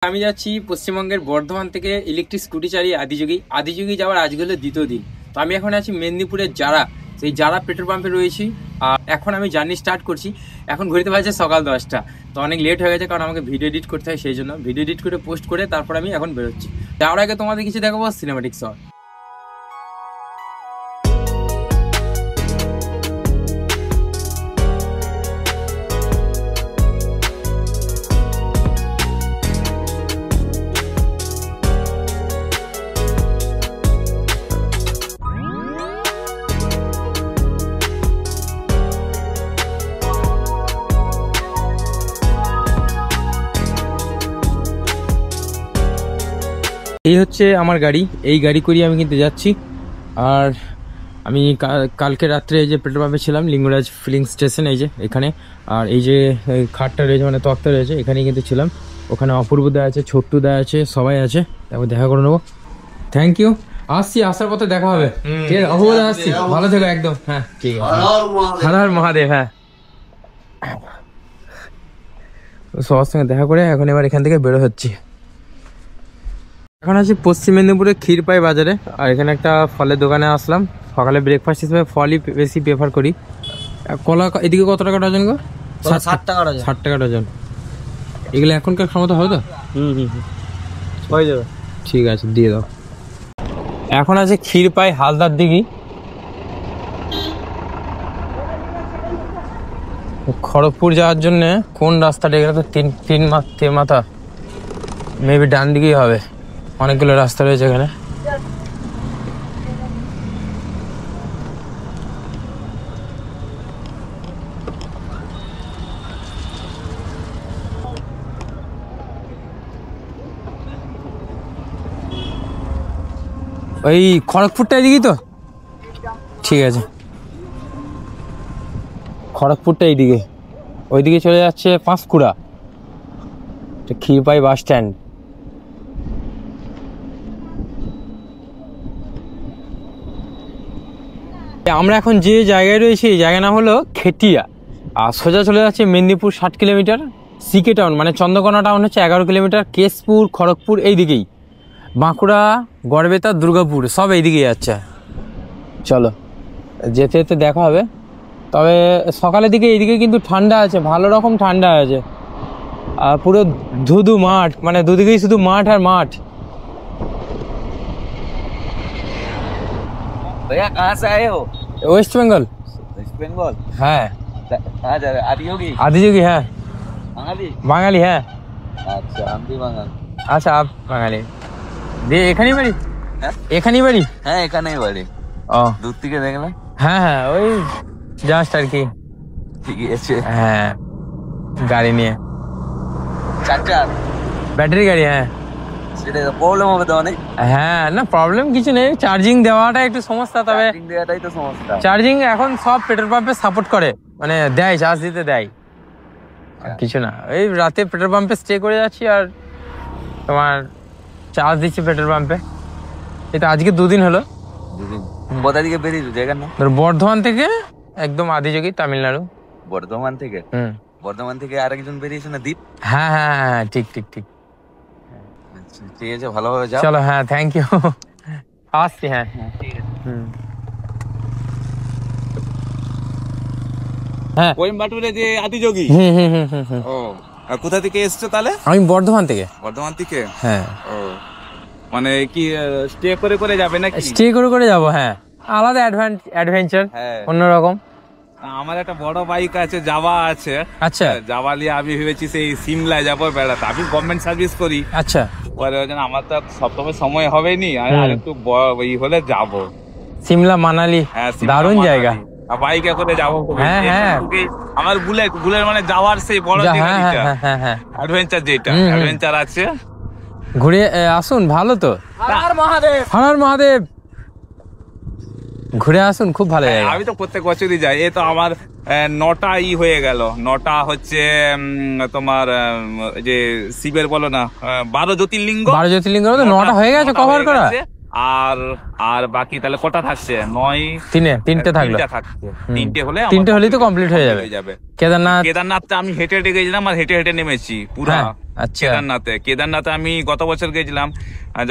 আমি যাচ্ছি পশ্চিমবঙ্গের বর্ধমান থেকে ইলেকট্রিক স্কুটি চালিয়ে আদিযোগী যাওয়ার আজকে হলো দ্বিতীয় দিন। তো আমি এখন আছি মেদিনীপুরের যারা, সেই যারা পেট্রোল পাম্পে রয়েছি। আর এখন আমি জার্নি স্টার্ট করছি। এখন ঘুরতে পারছে সকাল 10টা, তো অনেক লেট হয়ে গেছে কারণ আমাকে ভিডিও এডিট করতে হয়, সেই জন্য ভিডিও এডিট করে পোস্ট করে তারপর আমি এখন বেরোচ্ছি। যাওয়ার আগে তোমাদের কিছু দেখাবো সিনেমাটিক শট। এই হচ্ছে আমার গাড়ি, এই গাড়ি করিয়ে আমি কিন্তু যাচ্ছি। আর আমি কালকে রাত্রে এই যে পেট্রোল পাম্পে ছিলাম, লিঙ্গরাজ ফিলিং স্টেশন, এই যে এখানে। আর এই যে খাটটা রয়েছে, মানে তক্তা রয়েছে, এখানেই কিন্তু ছিলাম। ওখানে অপূর্ব দা আছে, ছোট্টু দা আছে, সবাই আছে। তারপর দেখা করে নেবো। Thank you. আসছি, আসার পথে দেখা হবে। ঠিক আছে অপূর্ব দা, আসছি, ভালো থেকো একদম। হ্যাঁ ঠিক আছে, হর হর মহাদেব। হ্যাঁ, সবার সঙ্গে দেখা করে এখন এবার এখান থেকে বেরো হচ্ছি। এখন আছি পশ্চিম মেদিনীপুরের ক্ষীরপাই বাজারে। আর এখানে একটা ফলের দোকানে আসলাম। সকালে ব্রেকফাস্ট হিসেবে ফলই বেশি প্রেফার করি। কলা এদিকে কত টাকা ডজন গো? 60 টাকা ডজন। 60 টাকা ডজন। এগুলো এখনকার ক্ষমতা হবে তো? হয়ে যাবে, ঠিক আছে দিয়ে দাও। এখন আছে ক্ষীরপাই হালদার দিঘি। খড়গপুর যাওয়ার জন্য কোন রাস্তাটা? এগুলো তো তিন মাথা, মেবি ডান দিকেই হবে। অনেকগুলো রাস্তা রয়েছে এখানে। ওই খড়গপুরটা এদিকেই তো? ঠিক আছে, খড়গপুরটা এইদিকে, ওইদিকে চলে যাচ্ছে পাঁশকুড়া, ক্ষীরপাই বাস স্ট্যান্ড। আমরা এখন যে জায়গায় রয়েছি, এই জায়গা নাম হলো খেটিয়া। আর সোজা চলে যাচ্ছে মেদিনীপুর 60 কিলোমিটার। সিকে টাউন মানে চন্দ্রকোনা টাউন হচ্ছে 11 কিলোমিটার। কেশপুর, খড়গপুর এই দিকেই। বাঁকুড়া, গড়বেতা, দুর্গাপুর সব এইদিকেই যাচ্ছে। চলো যেতে যেতে দেখা হবে। তবে সকালের দিকে এইদিকে কিন্তু ঠান্ডা আছে, ভালো রকম ঠান্ডা আছে। আর পুরো ধুধু মাঠ, মানে দুদিকেই শুধু মাঠ আর মাঠ। भैया कहाँ से आए हो? वेस्ट बंगाल। वेस्ट बंगाल? হ্যাঁ। कहाँ जा रहे? आदियोगी? आदियोगी है। बाঙালি? বাঙালি হ্যাঁ। আচ্ছা, আমি বাঙালি। আচ্ছা, আপ বাঙালি। দিয়ে এখানেই বাড়ি? হ্যাঁ এখানেই বাড়ি? হ্যাঁ এখানেই বাড়ি। ও দূর থেকে দেখলাম। হ্যাঁ হ্যাঁ, ওই জাস্ট আর কি। ঠিক আছে। হ্যাঁ, গাড়ি নিয়ে। চাচার ব্যাটারি গাড়ি। হ্যাঁ, সেটা প্রবলেম হবে তো অনেক। হ্যাঁ না প্রবলেম কিছু নেই, চার্জিং দেওয়াটা একটু সমস্যা। তবে চার্জিং দেওয়াটাই তো সমস্যা। চার্জিং এখন সব পেট্রোল পাম্পে সাপোর্ট করে, মানে দেয়, চার্জ দিতে দেয়। আর কিছু না, এই রাতে পেট্রোল পাম্পে স্টে করে যাচ্ছি আর তোমার চার্জ দিচ্ছি পেট্রোল পাম্পে। এটা আজকে 2 দিন হলো। কোথা থেকে বেরিয়েছো জায়গার নাম? বর্ধমান থেকে একদম আদিযোগী, তামিলনাড়ু। বর্ধমান থেকে? বর্ধমান থেকে আরেকজন বেরিয়েছে না, দীপ? হ্যাঁ হ্যাঁ হ্যাঁ, ঠিক ঠিক ঠিক। আচ্ছা ঠিক আছে, ভালোভাবে যাও। চলো, হ্যাঁ থ্যাংক ইউ। আসছি। হ্যাঁ ঠিক আছে। হ্যাঁ, কোয়েম্বাটুরে যে আদিযোগী। ও, আর কোথা থেকে এসছো তাহলে? আমি বর্ধমান থেকে। বর্ধমান থেকে? হ্যাঁ। ও, মানে কি স্টে করে করে যাবে নাকি? স্টে করে করে যাবো। হ্যাঁ, আলাদা অ্যাডভেঞ্চার, হ্যাঁ অন্যরকম। আমার একটা বড় বাইক আছে, জাভা আছে। আচ্ছা, জাভা নিয়ে আমি ভেবেছি সেই সিমলায় যাবো বেড়াতে। আমি গভর্নমেন্ট সার্ভিস করি। আচ্ছা, পরে ওই জন্য আমার তো সবসময় সময় হবে নি, আর একটু হলে যাবো। সিমলা মানালি, হ্যাঁ, দারুণ জায়গা। বাইকে করে যাবো। হ্যাঁ হ্যাঁ, আমার বুলেট মানে যাওয়ার সেই বড় হ্যাঁ হ্যাঁ হ্যাঁ, অ্যাডভেঞ্চার, যেটা অ্যাডভেঞ্চার আছে। ঘুরে আসুন, ভালো তো। হর মহাদেব, হর মহাদেব। ঘুরে আসুন, খুব ভালো জায়গা। আমি তো প্রত্যেক বছরই যাই। এই তো আমার 9টা হয়ে গেল। 9টা হচ্ছে তোমার যে শিবের বলো না 12 জ্যোতির্লিঙ্গ। 12 জ্যোতির্লিঙ্গ 9টা হয়ে গেছে কভার করা। আর আর বাকি তাহলে কটা থাকছে? 9 তিনটে থাকলো। তিনটে হলেই তো কমপ্লিট হয়ে যাবে। কেদারনাথ কেদারনাথটা আমি হেঁটে হেঁটে গেছিলাম আর হেঁটে হেঁটে নেমেছি পুরো। আচ্ছা। কেদারনাথে আমি গত বছর গেছিলাম,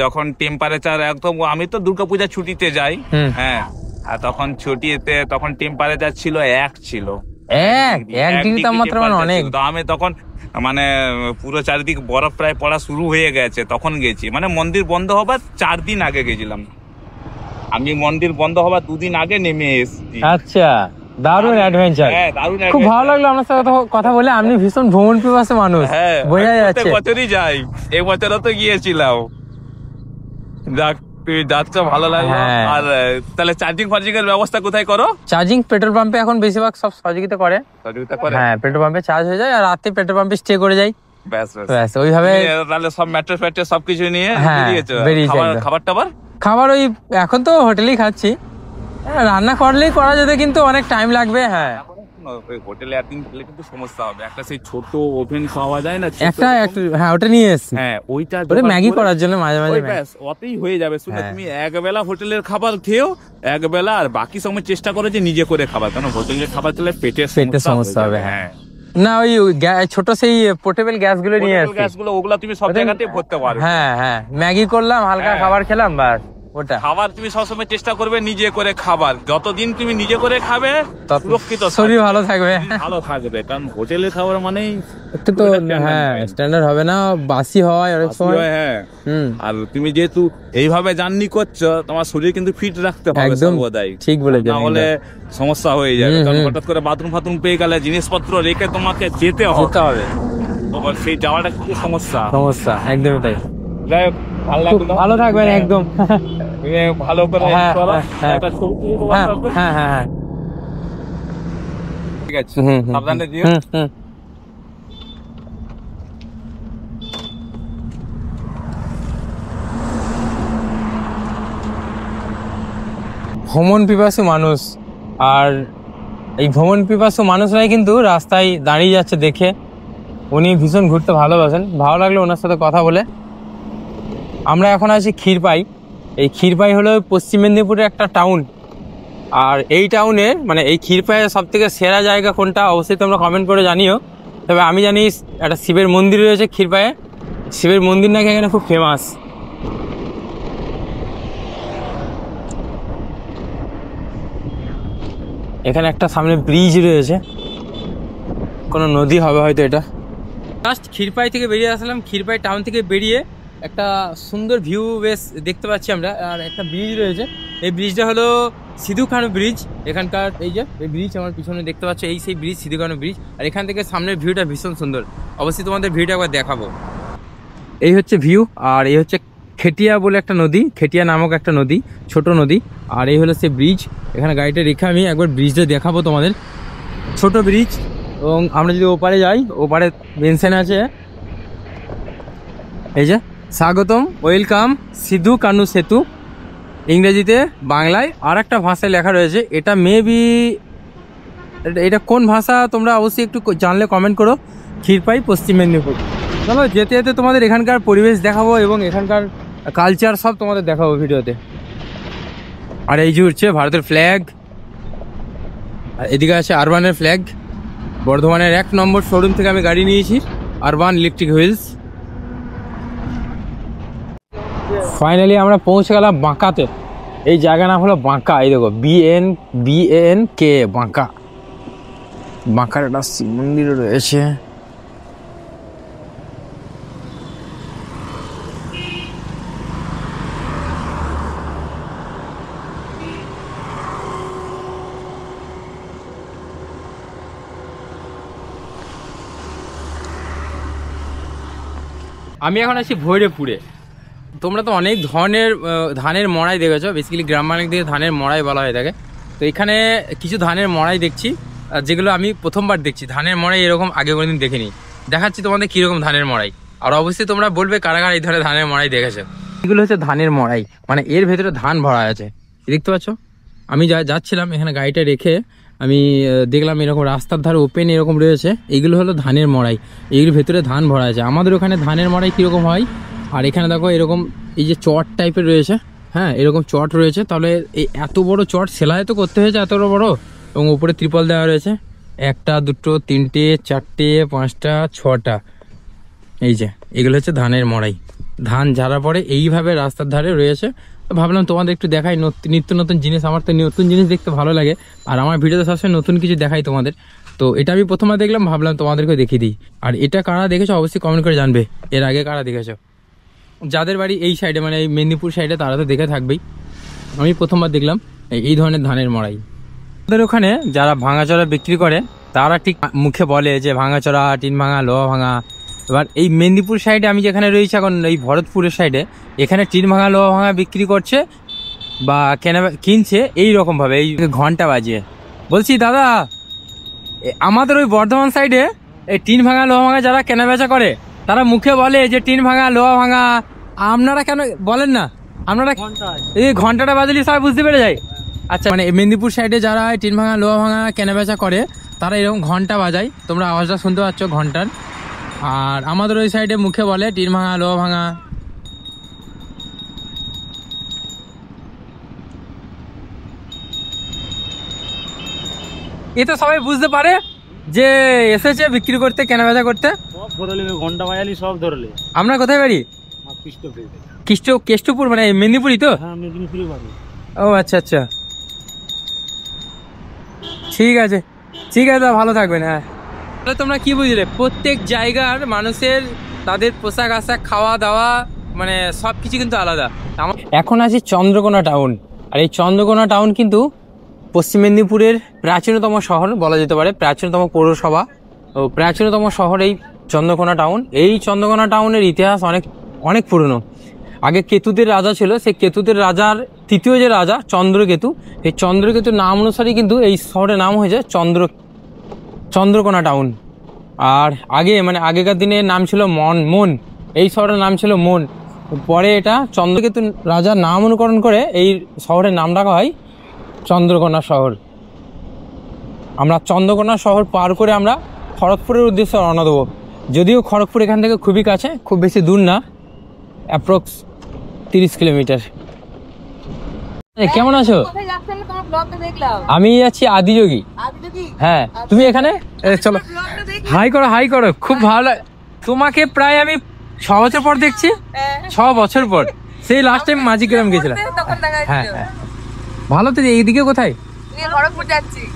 যখন টেম্পারেচার একদম, আমি তো দুর্গাপূজা ছুটিতে যাই, হ্যাঁ, আর তখন ছুটিতে তখন টেম্পারেচার ছিল 1 ছিল, 1 ডিগ্রি তাপমাত্রা, মানে অনেক। তো আমি তখন মানে পুরো চারিদিক বরফ প্রায় পড়া শুরু হয়ে গেছে, তখন গেছি, মানে মন্দির বন্ধ হবার 4 দিন আগে গেছিলাম আমি, মন্দির বন্ধ হবার 2 দিন আগে নেমে এসেছি। আচ্ছা, দারুণ অ্যাডভেঞ্চার। হ্যাঁ, দারুণ। খুব ভালো লাগলো আপনার সাথে কথা বলে। আপনি ভীষণ ভ্রমণ পিপাসু মানুষ, হ্যাঁ, বোঝা যাচ্ছে। প্রত্যেক বছরই যাই, এই বছরও তো গিয়েছিলাম। যাক, তুই যাচ্ছ, ভালো লাগলো। হ্যাঁ। আর তাহলে চার্জিং এর ব্যবস্থা কোথায় করো? চার্জিং পেট্রোল পাম্পে এখন বেশিরভাগ সব সহযোগিতা করে। হ্যাঁ, পেট্রোল পাম্পে চার্জ হয়ে যায় আর রাতে পেট্রোল পাম্পে স্টে করে যাই, ব্যাস ওইভাবে। তাহলে সব ম্যাট্রেস ফ্যাট্রেস সবকিছু নিয়ে বেরিয়েছে। খাবার ওই এখন তো হোটেলেই খাচ্ছি, রান্না করলেই করা যেত, কিন্তু অনেক টাইম লাগবে। হ্যাঁ, হোটেলে কিন্তু সমস্যা হবে, একটা সেই ছোট ওভেন পাওয়া যায় না, হ্যাঁ, ওটা নিয়ে এসেছি। হ্যাঁ, ওইটা ম্যাগি করার জন্য মাঝে মাঝে, ব্যাস ওতেই হয়ে যাবে। শুনে তুমি একবেলা হোটেলের খাবার খেও, একবেলা, আর বাকি সময় চেষ্টা করো যে নিজে করে খাবার, কারণ হোটেলের খাবার খেলে পেটের সমস্যা হবে। হ্যাঁ, না ওই ছোট সেই পোর্টেবল গ্যাস গুলো নিয়ে আসছি, গ্যাসগুলো, ওগুলা তুমি সব জায়গাতেই ভরতে পারবে। হ্যাঁ হ্যাঁ, ম্যাগি করলাম, হালকা খাবার খেলাম, বাস। ওটা খাবার তুমি সবসময় চেষ্টা করবে নিজে করে খাবার, যতদিন তুমি নিজে করে খাবে সুরক্ষিত, শরীর ভালো থাকবে, কারণ হোটেলের খাবার মানেই একটু তো হ্যাঁ স্ট্যান্ডার্ড হবে না, বাসি হয় অনেক সময়। হ্যাঁ, আর তুমি যেহেতু এইভাবে জার্নি করছো, তোমার শরীর কিন্তু ফিট রাখতে হবে, একদম ঠিক বলেছেন, না হলে সমস্যা হয়ে যাবে। কারণ হঠাৎ করে বাথরুম পেয়ে গেলে জিনিসপত্র রেখে তোমাকে যেতে হবে, সেই যাওয়াটা কিন্তু সমস্যা, একদমই তাই। যাই হোক, ভালো থাকবেন একদম, ভালো করে হ্যাঁ ঠিক আছে, সাবধানে দিও। ভ্রমণ পিপাসু মানুষ, আর এই ভ্রমণ পিপাসু মানুষরাই কিন্তু রাস্তায় দাঁড়িয়ে যাচ্ছে দেখে। উনি ভীষণ ঘুরতে ভালোবাসেন, ভালো লাগলো ওনার সাথে কথা বলে। আমরা এখন আছি ক্ষীরপাই। এই ক্ষীরপাই হলো পশ্চিম মেদিনীপুরের একটা টাউন, আর এই টাউনের মানে এই ক্ষীরপাইয়ের সব থেকে সেরা জায়গা কোনটা অবশ্যই তোমরা কমেন্ট করে জানিও। তবে আমি জানি একটা শিবের মন্দির রয়েছে ক্ষীরপাইয়ে, শিবের মন্দির নাকি এখানে খুব ফেমাস। এখানে একটা সামনে ব্রিজ রয়েছে, কোনো নদী হবে হয়তো এটা। জাস্ট ক্ষীরপাই থেকে বেরিয়ে আসলাম, ক্ষীরপাই টাউন থেকে বেরিয়ে একটা সুন্দর ভিউ বেশ দেখতে পাচ্ছি আমরা। আর একটা ব্রিজ রয়েছে, এই ব্রিজটা হলো সিধু কানু ব্রিজ। এখানকার এই যে এই ব্রিজ আমার পিছনে দেখতে পাচ্ছ, এই সেই ব্রিজ সিধু কানু ব্রিজ। আর এখান থেকে সামনের ভিউটা ভীষণ সুন্দর, অবশ্যই তোমাদের ভিউটা একবার দেখাবো। এই হচ্ছে ভিউ, আর এই হচ্ছে খেটিয়া বলে একটা নদী, খেটিয়া নামক একটা নদী, ছোট নদী। আর এই হলো সে ব্রিজ, এখানে গাড়িটা রেখে আমি একবার ব্রিজটা দেখাবো তোমাদের। ছোট ব্রিজ, এবং আমরা যদি ওপারে যাই, ওপারে মেনশন আছে এই যে স্বাগতম, ওয়েলকাম সিধু কানু সেতু, ইংরেজিতে, বাংলায় আর একটা ভাষায় লেখা রয়েছে। এটা মেবি, এটা কোন ভাষা তোমরা অবশ্যই একটু জানলে কমেন্ট করো। ক্ষীরপাই, পশ্চিম মেদিনীপুর। চলো যেতে যেতে তোমাদের এখানকার পরিবেশ দেখাবো এবং এখানকার কালচার সব তোমাদের দেখাবো ভিডিওতে। আর এই যে হচ্ছে ভারতের ফ্ল্যাগ, আর এদিকে আছে আরবানের ফ্ল্যাগ। বর্ধমানের 1 নম্বর শোরুম থেকে আমি গাড়ি নিয়েছি, আরবান ইলেকট্রিক হুইলস। ফাইনালি আমরা পৌঁছে গেলাম বাঁকাতে। এই জায়গা নাম হলো বাঁকা, এই দেখো BANK, বাঁকা। বাঁকার একটা শিব মন্দিরও রয়েছে। আমি এখন আছি ভৈরবপুরে। তোমরা তো অনেক ধরনের ধানের মড়াই দেখেছো, বেসিক্যালি গ্রাম বাংলা দিকে ধানের মড়াই বলা হয়ে থাকে। তো এখানে কিছু ধানের মড়াই দেখছি, যেগুলো আমি প্রথমবার দেখছি। ধানের মড়াই এরকম আগে কোনোদিন দেখিনি। দেখাচ্ছি তোমাদের কীরকম ধানের মড়াই, আর অবশ্যই তোমরা বলবে কারা কারা এই ধরনের ধানের মড়াই দেখেছো। এগুলো হচ্ছে ধানের মড়াই, মানে এর ভেতরে ধান ভরা আছে, দেখতে পাচ্ছ। আমি যাচ্ছিলাম এখানে গাড়িটা রেখে, আমি দেখলাম এরকম রাস্তার ধারে ওপেন এরকম রয়েছে। এইগুলো হলো ধানের মড়াই, এইগুলোর ভেতরে ধান ভরা আছে। আমাদের ওখানে ধানের মড়াই কীরকম হয়, আর এখানে দেখো এরকম এই যে চট টাইপের রয়েছে, হ্যাঁ এরকম চট রয়েছে। তাহলে এই এত বড় চট সেলাই তো করতে হয়েছে এত বড়, এবং উপরে ত্রিপল দেওয়া রয়েছে। 1, 2, 3, 4, 5, 6টা। এই যে এগুলো হচ্ছে ধানের মড়াই, ধান ঝাড়ার পরে এইভাবে রাস্তার ধারে রয়েছে। তো ভাবলাম তোমাদের একটু দেখাই নিত্য নতুন জিনিস, আমার তো নতুন জিনিস দেখতে ভালো লাগে, আর আমার ভিডিওতে সবসময় নতুন কিছু দেখাই তোমাদের। তো এটা আমি প্রথমবার দেখলাম, ভাবলাম তোমাদেরকে দেখিয়ে দিই। আর এটা কারা দেখেছো অবশ্যই কমেন্ট করে জানবে, এর আগে কারা দেখেছো। যাদের বাড়ি এই সাইডে মানে এই মেদিনীপুর সাইডে তারা তো দেখে থাকবেই, আমি প্রথমবার দেখলাম এই ধরনের ধানের মড়াই। আমাদের ওখানে যারা ভাঙাচোরা বিক্রি করে তারা ঠিক মুখে বলে যে ভাঙাচোরা, টিন ভাঙা, লোহা ভাঙা। এবার এই মেদিনীপুর সাইডে আমি যেখানে রয়েছি এখন, এই ভরতপুরের সাইডে, এখানে টিন ভাঙা, লোহা ভাঙা বিক্রি করছে বা কিনছে এই রকমভাবে, এই ঘন্টা বাজিয়ে। বলছি দাদা, আমাদের ওই বর্ধমান সাইডে এই টিন ভাঙা, লোহা ভাঙা যারা কেনাবেচা করে তারা মুখে বলে যে টিন ভাঙা, লোহা ভাঙা। আপনারা কেন বলেন না? আপনারা এই ঘন্টাটা বাজলি সবাই বুঝতে পেরে যায়। আচ্ছা, মানে মেদিনীপুর সাইডে যারা টিন ভাঙা, লোহা ভাঙা কেনাবেচা করে তারা এরকম ঘন্টা বাজায়, তোমরা আওয়াজটা শুনতে পাচ্ছ ঘন্টার। আর আমাদের ওই সাইডে মুখে বলে টিন ভাঙা, লোহা ভাঙা। এ তো সবাই বুঝতে পারে যে এসেছে বিক্রি করতে, কেনাবেচা করতে। সব ধরলে ঘন্টা বাজালি, সব ধরলে। আমরা কোথায় বাড়ি? কেষ্টপুর, মানে মেদিনীপুরই তো? হ্যাঁ, মেদিনীপুরই বাড়ি। ও আচ্ছা আচ্ছা, ঠিক আছে ঠিক আছে, ভালো থাকবেন। হ্যাঁ, তাহলে তোমরা কি বুঝলে, প্রত্যেক জায়গার মানুষের তাদের পোশাক আশাক, খাওয়া দাওয়া, মানে সব কিছু কিন্তু আলাদা। এখন আছি চন্দ্রকোনা টাউন, আর এই চন্দ্রকোনা টাউন কিন্তু পশ্চিম মেদিনীপুরের প্রাচীনতম শহর বলা যেতে পারে, প্রাচীনতম পৌরসভা ও প্রাচীনতম শহর এই চন্দ্রকোনা টাউন। এই চন্দ্রকোনা টাউনের ইতিহাস অনেক অনেক পুরনো। আগে কেতুদের রাজা ছিল, সেই কেতুদের রাজার তৃতীয় যে রাজা চন্দ্রকেতু, এই চন্দ্রকেতুর নাম অনুসারে কিন্তু এই শহরের নাম হয়েছে চন্দ্রকোনা টাউন। আর আগে মানে আগেকার দিনে নাম ছিল মন, এই শহরের নাম ছিল মন। পরে এটা চন্দ্রকেতু রাজার নাম অনুকরণ করে এই শহরের নাম রাখা হয় চন্দ্রকোনা শহর। আমরা চন্দ্রকোনা শহর পার করে আমরা খড়গপুরের উদ্দেশ্যে রওনা দেবো। যদিও খড়গপুর এখান থেকে খুবই কাছে, খুব বেশি দূর না, অ্যাপ্রক্স 30 কিলোমিটার। কেমন আছো? আমি যাচ্ছি আদিযোগী। হ্যাঁ, তুমি এখানে? চলো হাই করো, খুব ভালো। তোমাকে প্রায় আমি 6 বছর পর দেখছি, 6 বছর পর, সেই লাস্ট টাইম মাঝিগ্রাম গেছিলাম। হ্যাঁ হ্যাঁ, ভালো তো। এইদিকে কোথায়?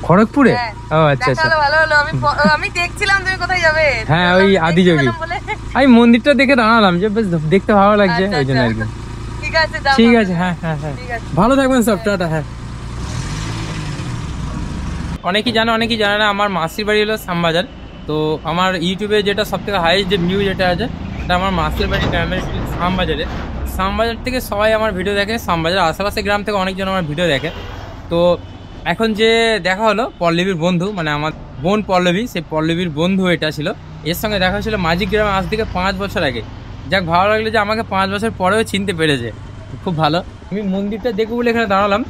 খড়গপুরে? ও আচ্ছা আচ্ছা, আমি দেখছিলাম তুমি কোথায় যাবে। হ্যাঁ, ওই আদিযোগী। আমি মন্দিরটা দেখে দাঁড়ালাম যে বেশ দেখতে ভালো লাগছে, ওই জন্য আর কি। ঠিক আছে, হ্যাঁ হ্যাঁ হ্যাঁ, ভালো থাকবেন সব, টাটা। হ্যাঁ, অনেকেই জানে না, আমার মাসির বাড়ি হলো শ্যামবাজার। তো আমার ইউটিউবে যেটা সব থেকে হাইয়েস্ট যে ভিউ যেটা আছে, এটা আমার মাসির বাড়ি গ্রামের শ্যামবাজারে। শ্যামবাজার থেকে সবাই আমার ভিডিও দেখে, শ্যামবাজার আশেপাশে গ্রাম থেকে অনেকজন আমার ভিডিও দেখে। তো এখন যে দেখা হলো পল্লবীর বন্ধু, মানে আমার বোন পল্লবী, সেই পল্লবীর বন্ধু এটা ছিল। এর সঙ্গে দেখা হয়েছিল মাঝিগ্রামে আজ থেকে 5 বছর আগে। যাক, ভালো লাগলো যে আমাকে 5 বছর পরেও চিনতে পেরেছে, খুব ভালো। আমি মন্দিরটা দেখবো বলে এখানে দাঁড়ালাম।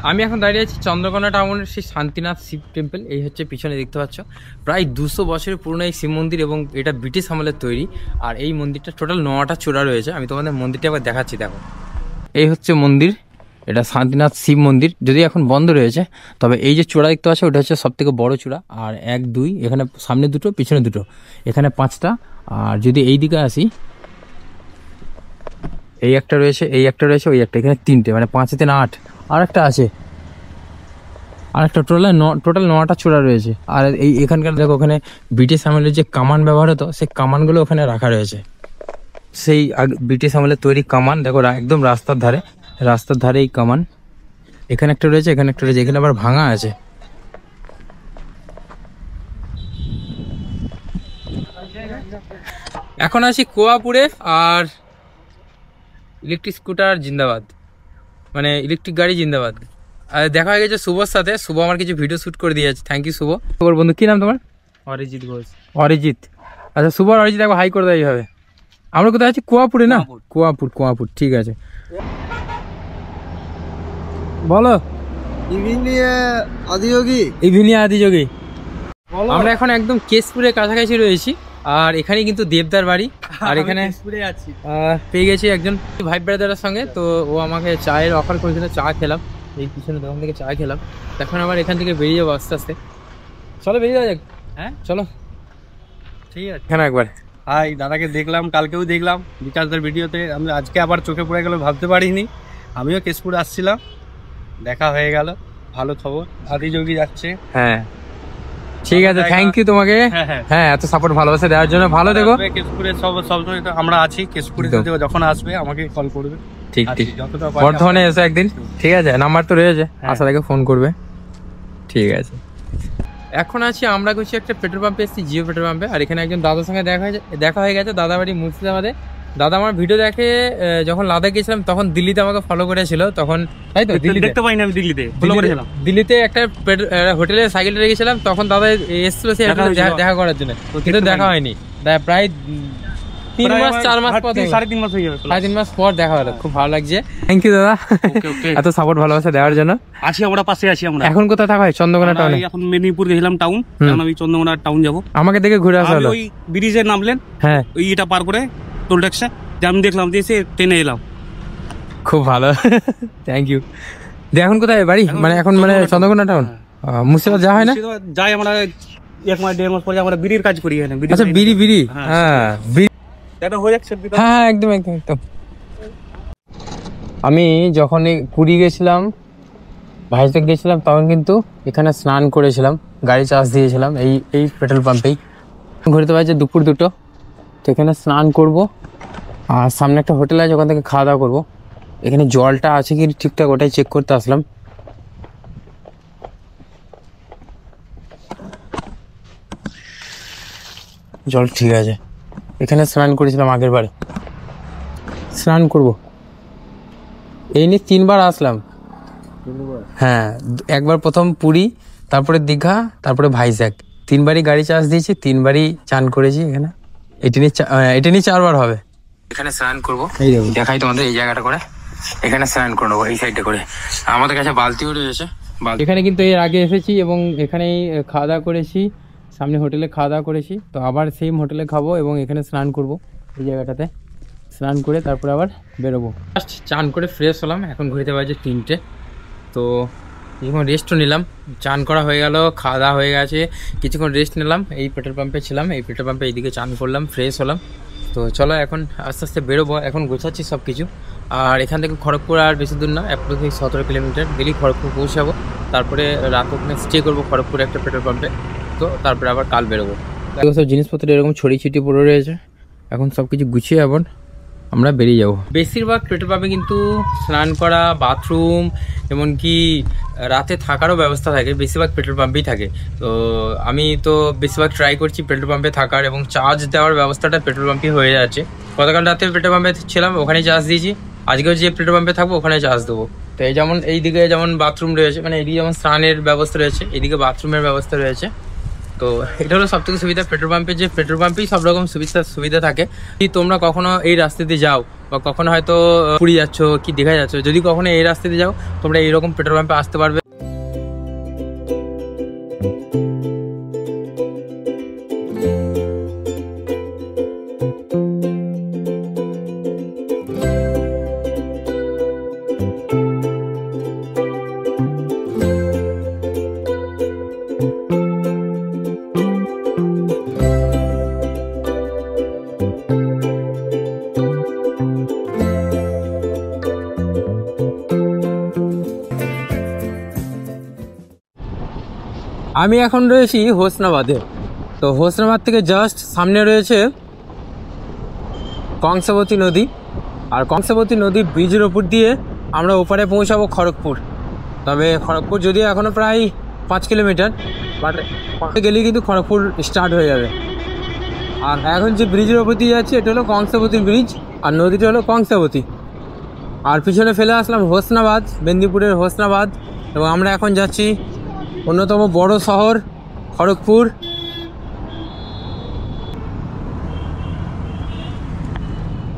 আমি এখন দাঁড়িয়ে আছি চন্দ্রকোনা টাউনের সেই শান্তিনাথ শিব টেম্পল। এই হচ্ছে পিছনে দেখতে পাচ্ছ, প্রায় 200 বছরের পুরনো এই শিব মন্দির, এবং এটা ব্রিটিশ আমলের তৈরি। আর এই মন্দিরটা টোটাল 9টা চূড়া রয়েছে। আমি তোমাদের মন্দিরটা একবার দেখাচ্ছি, দেখো। এই হচ্ছে মন্দির, এটা শান্তিনাথ শিব মন্দির, যদি এখন বন্ধ রয়েছে। তবে এই যে চূড়া দেখতে পাচ্ছ, ওটা হচ্ছে সব থেকে বড় চূড়া। আর 1, 2, এখানে সামনে 2টো, পিছনে 2টো, এখানে 5টা। আর যদি এই দিকে আসি, এই একটা রয়েছে, এই একটা রয়েছে, ওই একটা, এখানে 3টে, মানে 5 3 8, আর একটা আছে, আর একটা, টোটাল 9টা চূড়া রয়েছে। আর এই এখানকার দেখো, ওখানে ব্রিটিশ আমলের যে কামান ব্যবহার হতো, সেই কামানগুলো ওখানে রাখা রয়েছে। সেই ব্রিটিশ আমলের তৈরি কামান, দেখো একদম রাস্তার ধারে এই কামান। এখানে একটা রয়েছে, এখানে একটা রয়েছে, এখানে আবার ভাঙা আছে। এখন আছি কোয়াপুরে। আর ইলেকট্রিক স্কুটার জিন্দাবাদ, মানে ইলেকট্রিক গাড়ি জিন্দাবাদ। আর দেখা হয়ে গেছে শুভর সাথে, শুভ আমার কিছু ভিডিও শ্যুট করে দিয়েছে, থ্যাংক ইউ শুভ। তোমার বন্ধু কী নাম তোমার? অরিজিৎ ঘোষ। অরিজিৎ, আচ্ছা। শুভ আর অরিজিৎ একবার হাই করে দেয় এইভাবে। আমরা কোথায় আছি? কুয়াপুরে না? কুয়াপুর, ঠিক আছে। বলো। আদিযোগী। আমরা এখন একদম কেশপুরের কাছাকাছি রয়েছি। আর এখানে কিন্তু দেবদার বাড়ি। আর এখানে পেয়ে গেছি একজন ভাই ব্রাদারের সঙ্গে। তো ও আমাকে চায়ের অফার করেছিল, চা খেলাম, এই পিছনে দোকান থেকে চা খেলাম। এখন আবার এখান থেকে বেরিয়ে যাবো আস্তে আস্তে। চলো বেরিয়ে যাওয়া যাক। হ্যাঁ চলো। ঠিক আছে। এখানে একবার হাই, দাদাকে দেখলাম, কালকেও দেখলাম বিকাশদার ভিডিওতে। আমি আজকে আবার চোখে পড়ে গেল, ভাবতে পারিনি। আমিও কেশপুর আসছিলাম, দেখা হয়ে গেল, ভালো খবর। আদি যোগী যাচ্ছে। হ্যাঁ ঠিক আছে, থ্যাংক ইউ তোমাকে। হ্যাঁ হ্যাঁ, হ্যাঁ এত সাপোর্ট ভালোবাসা দেওয়ার জন্য। ভালো দেখো কেশপুরে সবসময় তো আমরা আছি। কেশপুরে একদম। যদি যখন আসবে আমাকে কল করবে। ঠিক ঠিক, যতটা পারি বর্ধমানে এসো একদিন, ঠিক আছে? নাম্বার তো রয়েছে, হ্যাঁ। আসার আগে ফোন করবে। ঠিক আছে, এখন আছি আমরা করছি একটা পেট্রোল পাম্পে, এসেছি জিও পেট্রোল পাম্পে। আর এখানে একজন দাদার সঙ্গে দেখা হয়ে গেছে, দাদা বাড়ি মুর্শিদাবাদে। দাদা আমার ভিডিও দেখে, যখন লাদাখ গেছিলাম তখন দিল্লিতে আমাকে ফলো করেছিল তখন, তাই তো? দিল্লিতে দেখতে পাইনি আমি, দিল্লিতে দিল্লিতে একটা হোটেলে সাইকেল রেখেছিলাম, তখন দাদা এসেছিল সে দেখা হয়েছিল। দেখা করার জন্য, কিন্তু দেখতে দেখা হয়নি। প্রায় 3 মাস 4 মাস পর, 3.5 মাস হয়ে যাবে। 3.5 মাস পর দেখা হলো। খুব ভালো লাগছে, থ্যাংক ইউ দাদা এত সাপোর্ট ভালোবাসা দেওয়ার জন্য। আছি আমরা, পাশে আছি আমরা। এখন কোথায় থাকা হয়? চন্দ্রকোনা আমরা টাউনে। এখন মেদিনীপুর গেছিলাম টাউন, কারণ আমি চন্দ্রকোনা টাউন যাবো। আমাকে দেখে ঘুরে আসা হলো। ওই ব্রিজে নামলেন, হ্যাঁ ওই এটা পার করে টোল ট্যাক্সে যে আমি দেখলাম, যে এসে ট্রেনে এলাম। খুব ভালো, থ্যাংক ইউ। এখন কোথায় বাড়ি? মানে এখন মানে চন্দ্রকোনা টাউন, মুর্শিদাবাদ যাওয়া হয় না? যাই আমরা 1 মাস 1.5 মাস পরে আমরা বিড়ির কাজ করি এখানে। আচ্ছা বিড়ি, হ্যাঁ বিড়ি, এটা হয়ে যাচ্ছে। হ্যাঁ একদম একদম একদম। আমি যখন পুরী গেছিলাম, ভাইজ্যাক গেছিলাম, তখন কিন্তু এখানে স্নান করেছিলাম, গাড়ি চার্জ দিয়েছিলাম এই পেট্রোল পাম্পেই। ঘুরতে পারছে 2:00 তো এখানে স্নান করব, আর সামনে একটা হোটেল আছে, ওখান থেকে খাওয়া দাওয়া করবো। এখানে জলটা আছে কি ঠিকঠাক ওটাই চেক করতে আসলাম। জল ঠিক আছে। এখানে স্নান করেছিলাম আগের বারে, স্নান করব। এই নিয়ে 3 বার আসলাম। হ্যাঁ, একবার প্রথম পুরী, তারপরে দীঘা, তারপরে ভাইজ্যাক। 3 বারই গাড়ি চার্জ দিয়েছি, 3 বারই চান করেছি এখানে। এটা নিয়ে 4 বার হবে। এখানে স্নান করবো, এই দেখো দেখাই তোমাদের এই জায়গাটা করে। এখানে স্নান করে নেবো এই সাইডটা করে। আমাদের কাছে বালতিও রয়েছে। এখানে কিন্তু এর আগে এসেছি এবং এখানেই খাওয়া দাওয়া করেছি, সামনে হোটেলে খাওয়া দাওয়া করেছি। তো আবার সেম হোটেলে খাবো এবং এখানে স্নান করব এই জায়গাটাতে। স্নান করে তারপরে আবার বেরোবো। জাস্ট চান করে ফ্রেশ হলাম, এখন ঘুরতে বাজে 3টে। তো কিছুক্ষণ রেস্টও নিলাম, চান করা হয়ে গেল, খাওয়া দাওয়া হয়ে গেছে, কিছুক্ষণ রেস্ট নিলাম। এই পেট্রোল পাম্পে ছিলাম, এই পেট্রোল পাম্পে এইদিকে চান করলাম, ফ্রেশ হলাম। তো চলো এখন আস্তে আস্তে বেরোবো, এখন গোছাচ্ছি সব কিছু। আর এখান থেকে খড়গপুর আর বেশি দূর না, অ্যাপ্রক্সিমেটলি 17 কিলোমিটার। ডেলি খড়গপুর পৌঁছাবো, তারপরে রাত ওখানে স্টে করবো খড়গপুরে একটা পেট্রোল পাম্পে। তো তারপরে আবার কাল বেরোবো। সব জিনিসপত্র এরকম ছড়িয়ে ছিটিয়ে পড়ে রয়েছে, এখন সব কিছু গুছিয়ে আবার আমরা বেরিয়ে যাবো। বেশিরভাগ পেট্রোল পাম্পে কিন্তু স্নান করা, বাথরুম, এমনকি রাতে থাকারও ব্যবস্থা থাকে, বেশিরভাগ পেট্রোল পাম্পেই থাকে। তো আমি তো বেশিরভাগ ট্রাই করছি পেট্রোল পাম্পে থাকার, এবং চার্জ দেওয়ার ব্যবস্থাটা পেট্রোল পাম্পেই হয়ে যাচ্ছে। গতকাল রাতে পেট্রোল পাম্পে ছিলাম, ওখানেই চার্জ দিয়েছি। আজকেও যে পেট্রোল পাম্পে থাকবো ওখানে চার্জ দেবো। তো এই যেমন এইদিকে যেমন বাথরুম রয়েছে, মানে এইদিকে যেমন স্নানের ব্যবস্থা রয়েছে, এদিকে বাথরুমের ব্যবস্থা রয়েছে। তো এটা হলো সব থেকে সুবিধা পেট্রোল পাম্পে, যে পেট্রোল পাম্পেই সব রকম সুবিধা থাকে। যদি তোমরা কখনো এই রাস্তা দিয়ে যাও, বা কখনো হয়তো পুরী যাচ্ছ কি দীঘা যাচ্ছ, যদি কখনো এই রাস্তা দিয়ে যাও, তোমরা এইরকম পেট্রোল পাম্পে আসতে পারবে। আমি এখন রয়েছি হোসনাবাদে। তো হোসনাবাদ থেকে জাস্ট সামনে রয়েছে কংসাবতী নদী, আর কংসাবতী নদী ব্রিজের ওপর দিয়ে আমরা ওপারে পৌঁছাবো খড়গপুর। তবে খড়গপুর যদিও এখনও প্রায় 5 কিলোমিটার, বাট গেলেই কিন্তু খড়গপুর স্টার্ট হয়ে যাবে। আর এখন যে ব্রিজের ওপর দিয়ে যাচ্ছে এটা হলো কংসাবতী ব্রিজ, আর নদীটা হলো কংসাবতী। আর পিছনে ফেলে আসলাম হোসনাবাদ, মেদিনীপুরের হোসনাবাদ। এবং আমরা এখন যাচ্ছি অন্যতম বড় শহর খড়গপুর।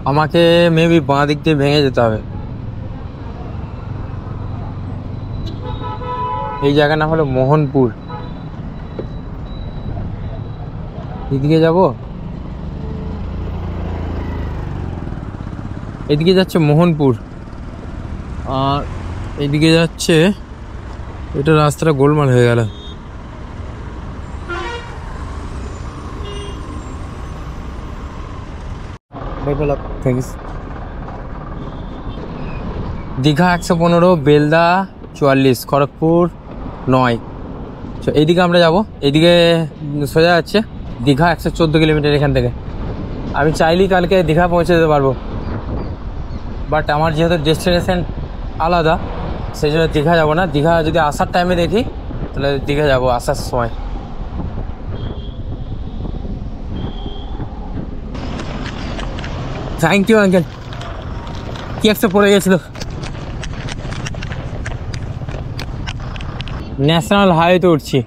আমাকে মেবি বাঁ দিক দিয়ে ভেঙে যেতে হবে। এই জায়গা না হলো মোহনপুর, এদিকে যাব, এদিকে যাচ্ছে মোহনপুর, আর এদিকে যাচ্ছে, এটা রাস্তাটা গোলমাল হয়ে গেল। থ্যাংকস। দীঘা 115, বেলদা 44, খড়গপুর 9। তো এইদিকে আমরা যাব, এইদিকে সোজা যাচ্ছে দীঘা 114 কিলোমিটার এখান থেকে। আমি চাইলেই কালকে দীঘা পৌঁছে যেতে পারবো, বাট আমার যেহেতু ডেস্টিনেশন আলাদা সেই জন্য দীঘা যাবো না। দীঘা যদি আসার টাইমে দেখি তাহলে দীঘা যাবো আসার সময়। Thank you uncle. কি একটা পড়ে গেছিল। ন্যাশনাল হাইওয়েতে উঠছি,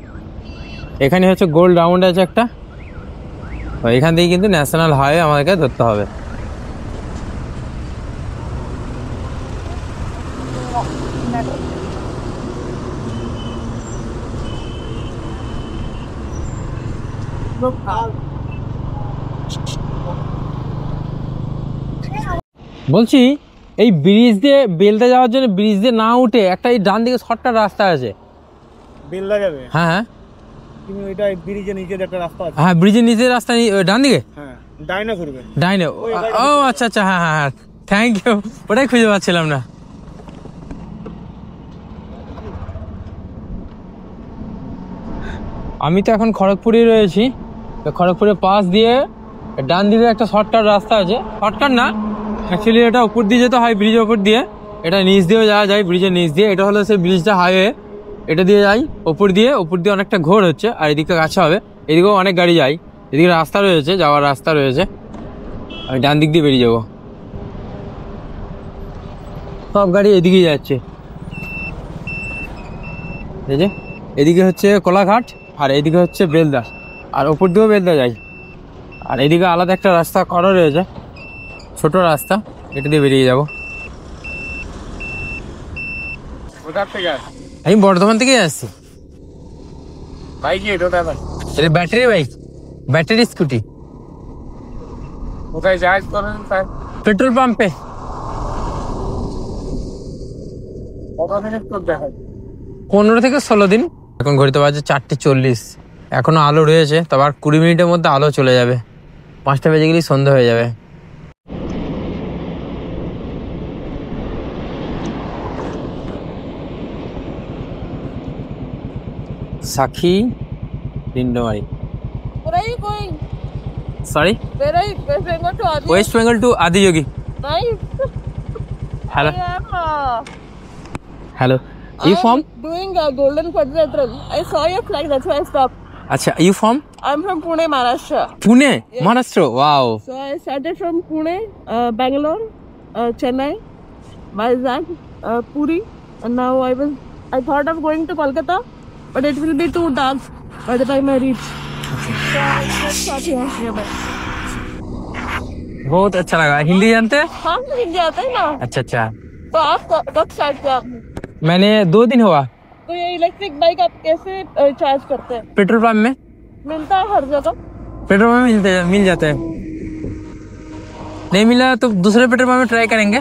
এখানে হচ্ছে গোল রাউন্ড আছে একটা, এখান থেকে কিন্তু ন্যাশনাল হাইওয়ে আমাদেরকে ধরতে হবে। বলছি এই ব্রিজ দিয়ে বেলদা যাওয়ার জন্য ব্রিজ দিয়ে না উঠে একটা এই ডান দিকে শর্টকাট রাস্তা আছে। বেলদা যাবে? হ্যাঁ হ্যাঁ, তুমি ওইটা ব্রিজের নিচে একটা রাস্তা আছে। হ্যাঁ ব্রিজের নিচের রাস্তা ডান দিকে। হ্যাঁ, ডাইনে ঘুরবে। ডাইনে? ও আচ্ছা আচ্ছা, হ্যাঁ হ্যাঁ হ্যাঁ, থ্যাংক ইউ। ওটাই খুঁজে পাচ্ছিলাম না। আমি তো এখন খড়গপুরে রয়েছি, খড়গপুরের পাশ দিয়ে ডান দিকে একটা শর্টকাট রাস্তা আছে। শর্টকাট না, অ্যাকচুয়ালি এটা উপর দিয়ে যেতে হয়, ব্রিজের উপর দিয়ে। এটা নিচ দিয়েও যাওয়া যায়, ব্রিজের নিচ দিয়ে। এটা হলো সেই ব্রিজটা হাইওয়ে, এটা দিয়ে যাই উপর দিয়ে অনেকটা ঘোর হচ্ছে, আর এদিকে কাছে হবে, এদিকেও অনেক গাড়ি যায়। এদিকে রাস্তা রয়েছে, যাওয়ার রাস্তা রয়েছে। আমি ডান দিক দিয়ে বেরিয়ে যাবো, সব গাড়ি এদিকেই যাচ্ছে। এই যে এদিকে হচ্ছে কোলাঘাট, আর এদিকে হচ্ছে বেলদা, আর ওপর দিয়েও বেলদা যায়। আর এদিকে আলাদা একটা রাস্তা করা রয়েছে, ছোট রাস্তা, এটা দিয়ে বেরিয়ে যাবো। আমি বর্ধমান থেকে আসছি। এটা ব্যাটারি বাইক, ব্যাটারি স্কুটি। কোথায় চার্জ করেন? পেট্রোল পাম্পে। কত মিনিট তো দেখায়? 15 থেকে 16 দিন। এখন ঘড়িতে বাজে 4:40, এখনো আলো রয়েছে, তবে আর 20 মিনিটের মধ্যে আলো চলে যাবে। 5টা বেজে গেলেই সন্ধ্যা হয়ে যাবে। সাক্ষী ডিন্ডোমারি। Where are you going? Sorry? Where are you? West Bengal to Adi? West Bengal to Adiyogi. Nice. Hello. I am Hello. You from? doing Golden Quadrilateral. I saw your flag, that's why I stopped. Acha, you from? I'm from Pune, Maharashtra. Pune? Maharashtra? Wow. So I started from Pune, Bangalore, Chennai, Vizag, Puri, and now I thought of going to Kolkata, but it will be too dark by the time I reach. So I just thought here. बहुत अच्छा लगा। हिंदी जानते हैं? हाँ, मिल जाता है ना। अच्छा अच्छा। तो आप कब स्टार्ट किया आपने? मैंने 2 दिन हुआ। तो ये इलेक्ट्रिक बाइक आप कैसे चार्ज करते हैं? पेट्रोल पंप में मिलता है हर जगह? पेट्रोल पंप में मिल जाते हैं। नहीं मिला तो दूसरे पेट्रोल पंप में ट्राई करेंगे,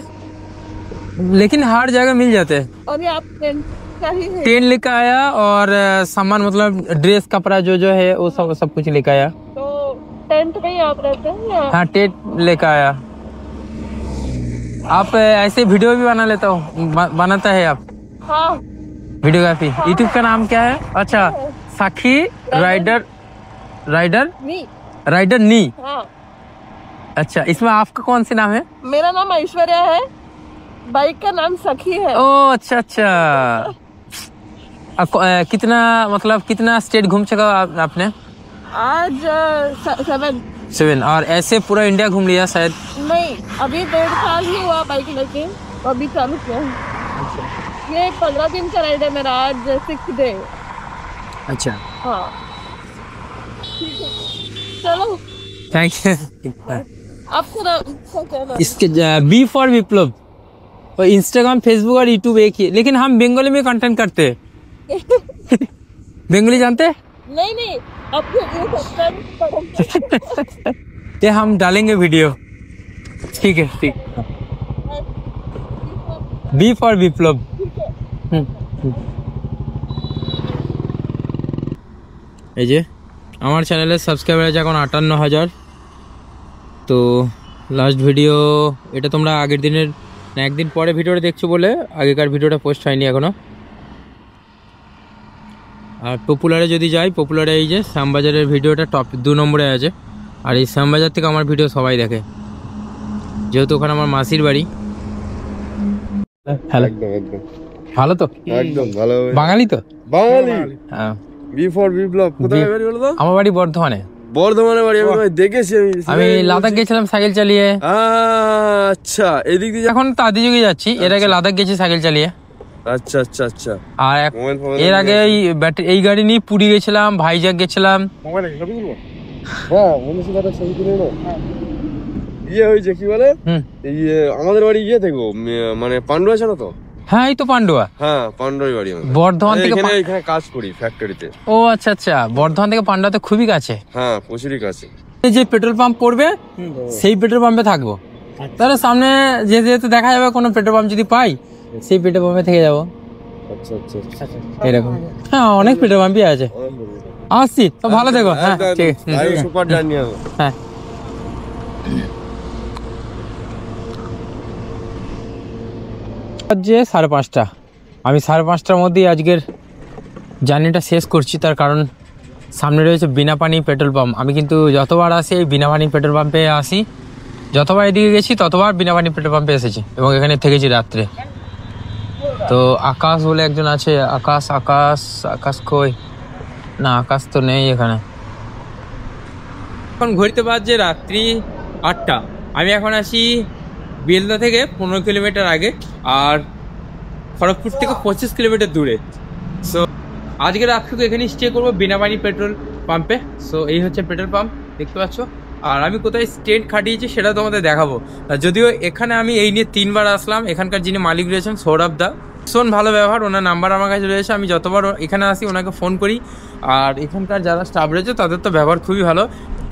लेकिन हर जगह मिल जाते हैं। और ये आप टेंट का ही है? टेंट लेकर आया और सामान मतलब ड्रेस कपड़ा जो है वो सब कुछ लेकर आया। तो टेंट में ही आप रहते हैं या? हाँ, टेंट लेकर आया। आप ऐसे वीडियो भी बना लेता हूँ, बनाता है आप हाँ। वीडियोग्राफी? यूट्यूब का नाम क्या है? अच्छा, साखी राइडर नी। हाँ। अच्छा, इसमें आपका कौन सी नाम है? मेरा नाम ऐश्वर्या है, बाइक का नाम सखी है। ओ अच्छा अच्छा। कितना स्टेट घूम चुका आपने? आज 7। और ऐसे पूरा इंडिया घूम लिया शायद? नहीं, अभी 1.5 साल ही हुआ बाइक लेके, अभी चालू किया है। ये 15 दिन का राइड है मेरा, आज 6th डे। अच्छा, हाँ ठीक है, चलो। Thank you. आपको कहना इसके बी फॉर विप्लव, और इंस्टाग्राम, फेसबुक और यूट्यूब एक ही, लेकिन हम बंगाली में कंटेंट करते हैं। बंगाली जानते हैं? नहीं आपको ये हम डालेंगे वीडियो। ठीक है, ठीक। बी फॉर विप्लव। এই যে আমার চ্যানেলের সাবস্ক্রাইবার আছে এখন 58,000। তো লাস্ট ভিডিও এটা তোমরা আগের দিনের না একদিন পরে ভিডিওটা দেখছো বলে আগেকার ভিডিওটা পোস্ট হয়নি এখনো। আর পপুলারে যদি যাই, পপুলারে এই যে শ্যামবাজারের ভিডিওটা টপ 2 নম্বরে আছে। আর এই শ্যামবাজার থেকে আমার ভিডিও সবাই দেখে, যেহেতু ওখানে আমার মাসির বাড়ি। হ্যালো, ভালো তো? একদম ভালো। বাঙালি তো? বাঙালি। হ্যাঁ। বিপ্লব কোথায় বাড়ি বলো তো? আমার বাড়ি বর্ধমানে। বর্ধমানে বাড়ি। আমি দেখেছি, আমি লাদাখ গেছিলাম সাইকেল চালিয়ে। আচ্ছা, এদিক দিয়ে এখন তো আদিযোগী যাচ্ছি, এর আগে লাদাখ গেছি সাইকেল চালিয়ে। আচ্ছা আচ্ছা আচ্ছা। আর এর আগে এই গাড়ি নিয়ে পুরী গেছিলাম, ভাইজাগ গেছিলাম। হ্যাঁ, মনুষ্যতাটা ছবি তুলে নাও। ইয়ে হয়েছে কি বলে, আমাদের বাড়ি গিয়ে দেখো, মানে পান্ডু আছে না তো? হ্যাঁ, এই তো পান্ডুয়া। হ্যাঁ, পান্ডুয়ার বাড়ি। বর্ধমান থেকে এখানে কাজ করি ফ্যাক্টরিতে। ও আচ্ছা আচ্ছা, বর্ধমান থেকে পান্ডুয়া তো খুবই কাছে। হ্যাঁ, প্রচুরই কাছে। যে পেট্রোল পাম্প পড়বে সেই পেট্রোল পাম্পে থাকবো, তাহলে সামনে যেহেতু দেখা যাবে কোনো পেট্রোল পাম্প যদি পাই সেই পেট্রোল পাম্পে থেকে যাবো। আচ্ছা আচ্ছা এরকম। হ্যাঁ, অনেক পেট্রোল পাম্পই আছে। আসছি তো, ভালো থেকো। হ্যাঁ ঠিক আছে। সুপার জার্নি হবে। হ্যাঁ, যে 5:30, আমি 5:30টার মধ্যেই আজকের জার্নিটা শেষ করছি। তার কারণ সামনে রয়েছে বিনাপানি পেট্রোল পাম্প। আমি কিন্তু যতবার আসি এই বিনাপানি পেট্রোল পাম্পে আসি, যতবার এদিকে গেছি ততবার বিনাপানি পেট্রোল পাম্পে এসেছি এবং এখানে থেকেছি রাত্রে। তো আকাশ বলে একজন আছে, আকাশ আকাশ আকাশ কই না, আকাশ তো নেই এখানে। এখন ঘুরতে পারছে রাত্রি 8টা। আমি এখন আসি বেলদা থেকে 15 কিলোমিটার আগে, আর খড়গপুর থেকে 25 কিলোমিটার দূরে। সো আজকে রাতটুকু এখানেই স্টে করবো বিনাপানি পেট্রোল পাম্পে। সো এই হচ্ছে পেট্রোল পাম্প, দেখতে পাচ্ছ। আর আমি কোথায় স্টেন্ট খাটিয়েছি সেটা তোমাদের দেখাবো। যদিও এখানে আমি এই নিয়ে 3 বার আসলাম। এখানকার যিনি মালিক রয়েছেন সৌরভ দা, ভীষণ ভালো ব্যবহার, ওনার নাম্বার আমার কাছে রয়েছে। আমি যতবার এখানে আসি ওনাকে ফোন করি। আর এখানকার যারা স্টাফ রয়েছে তাদের তো ব্যবহার খুবই ভালো।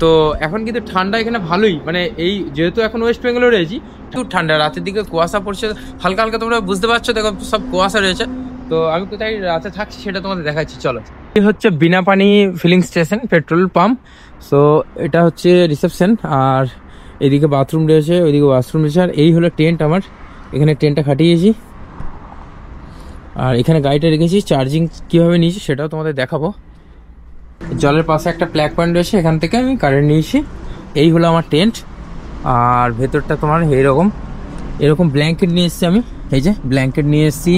তো এখন কিন্তু ঠান্ডা এখানে ভালোই, মানে এই যেহেতু এখন ওয়েস্ট বেঙ্গলে রয়েছি, একটু ঠান্ডা। রাতের দিকে কুয়াশা পড়ছে হালকা হালকা, তোমরা বুঝতে পারছো, দেখো সব কুয়াশা রয়েছে। তো আমি কোথায় রাতে থাকছি সেটা তোমাদের দেখাচ্ছি, চলো। এই হচ্ছে Binapani filling station petrol pump. So এটা হচ্ছে রিসেপশন, আর এদিকে বাথরুম রয়েছে, ওইদিকে ওয়াশরুম রয়েছে। আর এই হলো টেন্ট আমার, এখানে টেন্টটা খাটিয়েছি। আর এখানে গাড়িটা রেখেছি, চার্জিং কীভাবে নিয়েছি সেটাও তোমাদের দেখাবো। জলের পাশে একটা প্লাগ পয়েন্ট রয়েছে, এখান থেকে আমি কারেন্ট নিয়েছি। এই হলো আমার টেন্ট। আর ভেতরটা তোমার এরকম ব্ল্যাঙ্কেট নিয়ে এসেছি আমি, এই যে ব্ল্যাঙ্কেট নিয়ে এসেছি।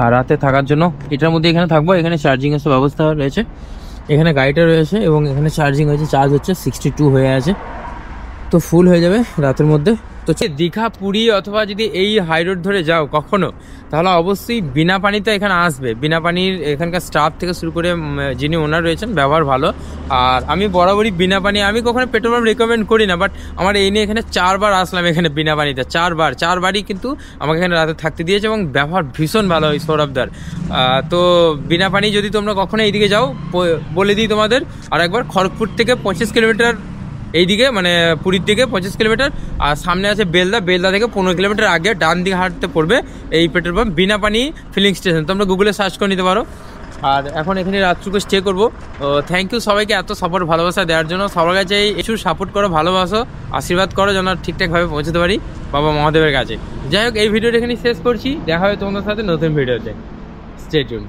আর রাতে থাকার জন্য এটার মধ্যে এখানে থাকবো। এখানে চার্জিংয়ের সব ব্যবস্থা রয়েছে, এখানে গাড়িটা রয়েছে এবং এখানে চার্জিং হয়েছে, চার্জ হচ্ছে 62 হয়ে আছে। তো ফুল হয়ে যাবে রাতের মধ্যে। তো দীঘা পুরী অথবা যদি এই হাই রোড ধরে যাও কখনো, তাহলে অবশ্যই বিনাপানিতে এখানে আসবে। বিনাপানির এখানকার স্টাফ থেকে শুরু করে যিনি ওনার রয়েছেন ব্যবহার ভালো। আর আমি বরাবরই বিনাপানি, আমি কখনো পেট্রোল পাম্প রেকমেন্ড করি না, বাট আমার এই নিয়ে এখানে 4 বার আসলাম এখানে বিনাপানিতে, 4 বারই কিন্তু আমাকে এখানে রাতে থাকতে দিয়েছে এবং ব্যবহার ভীষণ ভালো ওই সৌরভদার। তো বিনাপানি যদি তোমরা কখনো এইদিকে যাও, বলে দিই তোমাদের আর একবার, খড়গপুর থেকে 25 কিলোমিটার এইদিকে, মানে পুরীর দিকে 25 কিলোমিটার। আর সামনে আছে বেলদা থেকে 15 কিলোমিটার আগে ডান দিকে হাঁটতে পড়বে এই petrol pump Binapani filling station. তোমরা গুগলে সার্চ করে নিতে পারো। আর এখন এখানে রাতটুকু স্টে করবো। থ্যাংক ইউ সবাইকে এত সাপোর্ট ভালোবাসা দেওয়ার জন্য। সবার কাছে একটু সাপোর্ট করো, ভালোবাসো, আশীর্বাদ করো যেন ঠিকঠাকভাবে পৌঁছতে পারি বাবা মহাদেবের কাছে। যাই হোক, এই ভিডিওটা এখানে শেষ করছি। দেখা হবে তোমাদের সাথে নতুন ভিডিওতে। Stay tune.